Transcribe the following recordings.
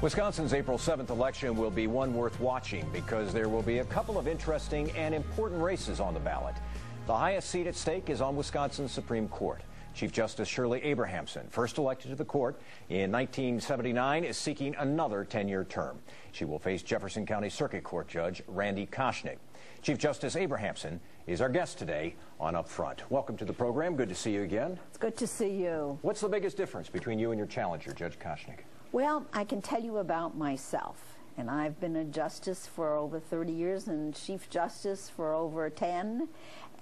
Wisconsin's April 7th election will be one worth watching because there will be a couple of interesting and important races on the ballot. The highest seat at stake is on Wisconsin's Supreme Court. Chief Justice Shirley Abrahamson, first elected to the court in 1979, is seeking another 10-year term. She will face Jefferson County Circuit Court Judge Randy Koschnick. Chief Justice Abrahamson is our guest today on UpFront. Welcome to the program. Good to see you again. It's good to see you. What's the biggest difference between you and your challenger, Judge Koschnick? Well, I can tell you about myself. And I've been a justice for over 30 years and Chief Justice for over 10.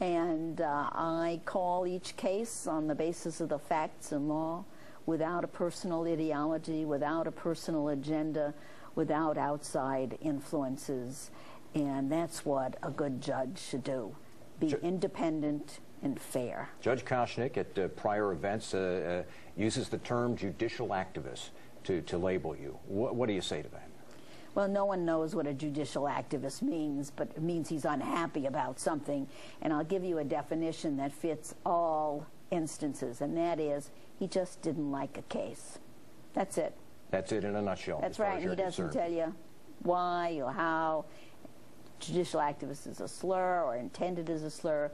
And I call each case on the basis of the facts and law, without a personal ideology, without a personal agenda, without outside influences. And that's what a good judge should do, be independent and fair. Judge Koschnick at prior events uses the term judicial activist to label you. What do you say to that? Well, no one knows what a judicial activist means, but it means he's unhappy about something. And I'll give you a definition that fits all instances, and that is he just didn't like a case. That's it. That's it in a nutshell. That's right, and he doesn't tell you why or how. Judicial activist is a slur or intended as a slur.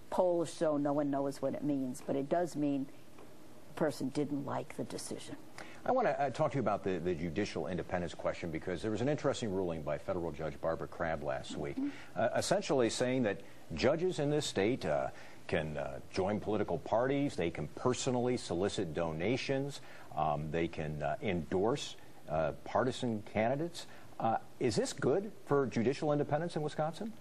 Polls show no one knows what it means, but it does mean the person didn't like the decision. I want to talk to you about the judicial independence question, because there was an interesting ruling by federal judge Barbara Crabb last week, essentially saying that judges in this state can join political parties, they can personally solicit donations, they can endorse partisan candidates. Is this good for judicial independence in Wisconsin?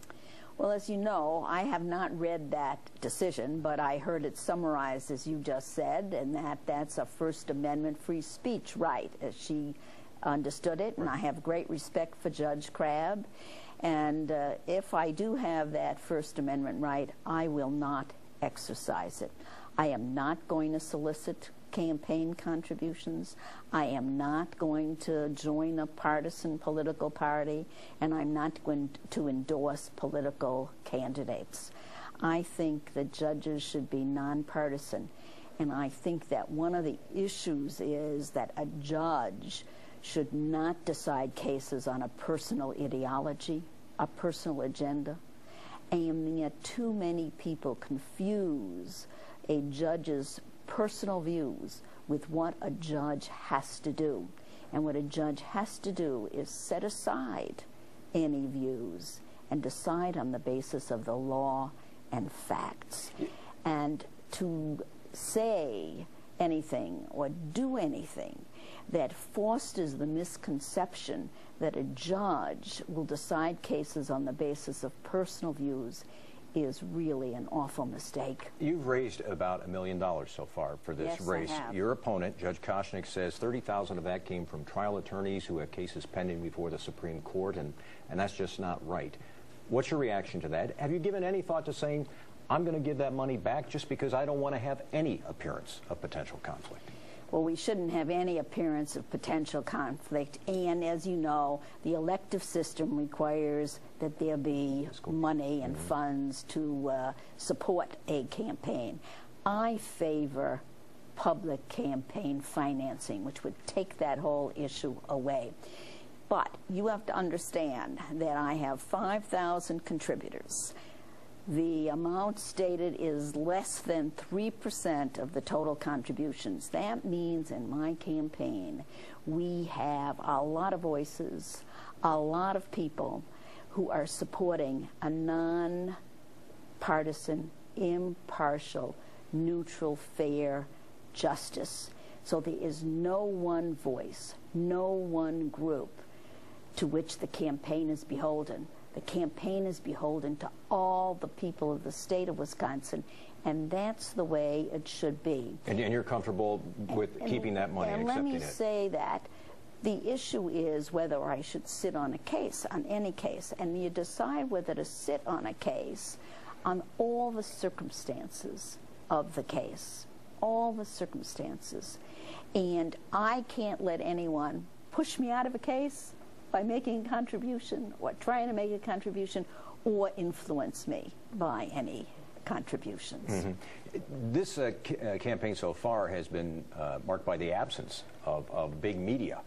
Well, as you know, I have not read that decision, but I heard it summarized as you just said, and that's a First Amendment free speech right, as she understood it, and I have great respect for Judge Crabb. And if I do have that First Amendment right, I will not exercise it. I am not going to solicit campaign contributions. I am not going to join a partisan political party, and I'm not going to endorse political candidates. I think that judges should be nonpartisan, and I think that one of the issues is that a judge should not decide cases on a personal ideology, a personal agenda, and yet too many people confuse a judge's personal views with what a judge has to do. And what a judge has to do is set aside any views and decide on the basis of the law and facts. And to say anything or do anything that fosters the misconception that a judge will decide cases on the basis of personal views is really an awful mistake. You've raised about $1 million so far for this race. I have. Your opponent, Judge Koschnick, says $30,000 of that came from trial attorneys who have cases pending before the Supreme Court, and that's just not right. What's your reaction to that? Have you given any thought to saying, I'm going to give that money back just because I don't want to have any appearance of potential conflict? Well, we shouldn't have any appearance of potential conflict, and as you know, the elective system requires that there be money and funds to support a campaign. I favor public campaign financing, which would take that whole issue away. But you have to understand that I have 5,000 contributors. The amount stated is less than 3% of the total contributions. That means in my campaign we have a lot of voices, a lot of people who are supporting a non-partisan, impartial, neutral, fair justice. So there is no one voice, no one group to which the campaign is beholden. The campaign is beholden to all the people of the state of Wisconsin, and that's the way it should be. And you're comfortable with keeping that money and accepting it? Let me say that the issue is whether I should sit on a case, on any case, and you decide whether to sit on a case on all the circumstances of the case, all the circumstances. And I can't let anyone push me out of a case by making a contribution or trying to make a contribution or influence me by any contributions. This campaign so far has been marked by the absence of big media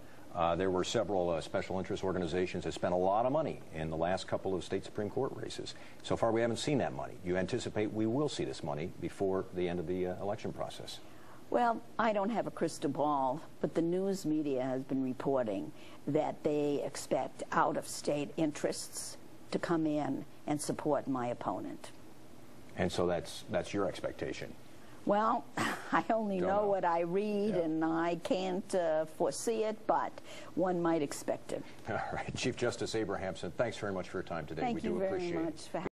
There were several special interest organizations that spent a lot of money in the last couple of state Supreme Court races. So far, we haven't seen that money. You anticipate we will see this money before the end of the election process? Well, I don't have a crystal ball, but the news media has been reporting that they expect out-of-state interests to come in and support my opponent. And so that's your expectation? Well, I only know what I read, yeah, and I can't foresee it, but one might expect it. All right. Chief Justice Abrahamson, thanks very much for your time today. Thank we you do very appreciate much it. for